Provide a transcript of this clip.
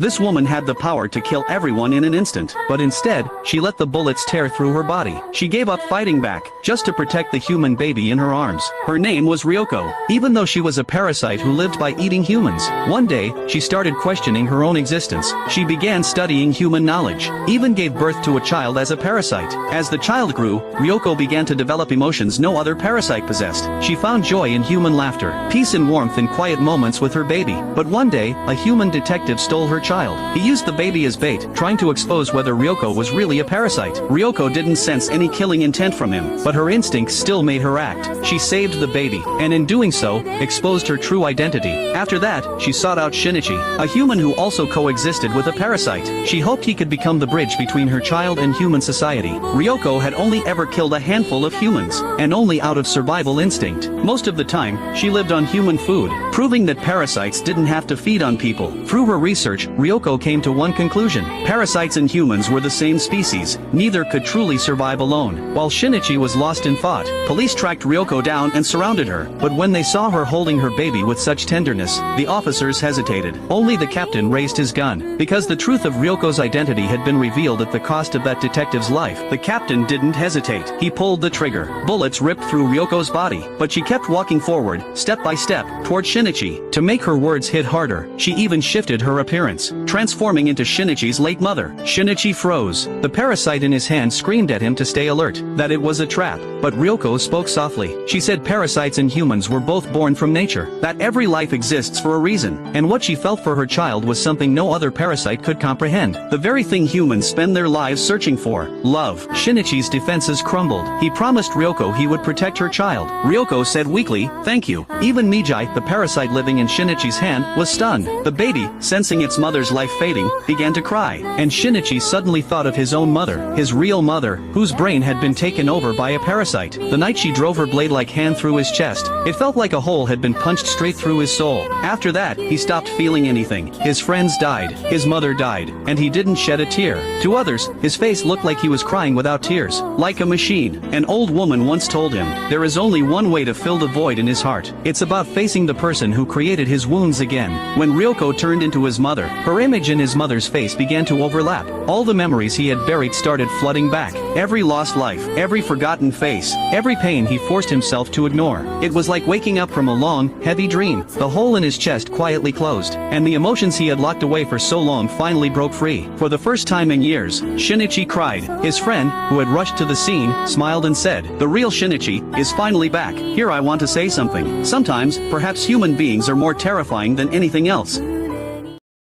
This woman had the power to kill everyone in an instant, but instead, she let the bullets tear through her body. She gave up fighting back, just to protect the human baby in her arms. Her name was Ryoko. Even though she was a parasite who lived by eating humans, one day, she started questioning her own existence. She began studying human knowledge, even gave birth to a child as a parasite. As the child grew, Ryoko began to develop emotions no other parasite possessed. She found joy in human laughter, peace and warmth in quiet moments with her baby. But one day, a human detective stole her child. He used the baby as bait, trying to expose whether Ryoko was really a parasite. Ryoko didn't sense any killing intent from him, but her instincts still made her act. She saved the baby, and in doing so, exposed her true identity. After that, she sought out Shinichi, a human who also coexisted with a parasite. She hoped he could become the bridge between her child and human society. Ryoko had only ever killed a handful of humans, and only out of survival instinct. Most of the time, she lived on human food, proving that parasites didn't have to feed on people. Through her research, Ryoko came to one conclusion: parasites and humans were the same species, neither could truly survive alone. While Shinichi was lost in thought, police tracked Ryoko down and surrounded her, but when they saw her holding her baby with such tenderness, the officers hesitated. Only the captain raised his gun. Because the truth of Ryoko's identity had been revealed at the cost of that detective's life, the captain didn't hesitate. He pulled the trigger. Bullets ripped through Ryoko's body, but she kept walking forward, step by step, toward Shinichi. To make her words hit harder, she even shifted her appearance, transforming into Shinichi's late mother. Shinichi froze. The parasite in his hand screamed at him to stay alert, that it was a trap. But Ryoko spoke softly. She said parasites and humans were both born from nature, that every life exists for a reason, and what she felt for her child was something no other parasite could comprehend. The very thing humans spend their lives searching for: love. Shinichi's defenses crumbled. He promised Ryoko he would protect her child. Ryoko said weakly, "Thank you." Even Mijai, the parasite living in Shinichi's hand, was stunned. The baby, sensing its mother's life fading, began to cry. And Shinichi suddenly thought of his own mother, his real mother, whose brain had been taken over by a parasite. The night she drove her blade-like hand through his chest, it felt like a hole had been punched straight through his soul. After that, he stopped feeling anything. His friends died, his mother died, and he didn't shed a tear. To others, his face looked like he was crying without tears, like a machine. An old woman once told him, there is only one way to fill the void in his heart. It's about facing the person who created his wounds again. When Ryoko turned into his mother, her image in his mother's face began to overlap. All the memories he had buried started flooding back. Every lost life, every forgotten face, every pain he forced himself to ignore. It was like waking up from a long, heavy dream. The hole in his chest quietly closed, and the emotions he had locked away for so long finally broke free. For the first time in years, Shinichi cried. His friend, who had rushed to the scene, smiled and said, "The real Shinichi is finally back." Here I want to say something. Sometimes, perhaps human beings are more terrifying than anything else.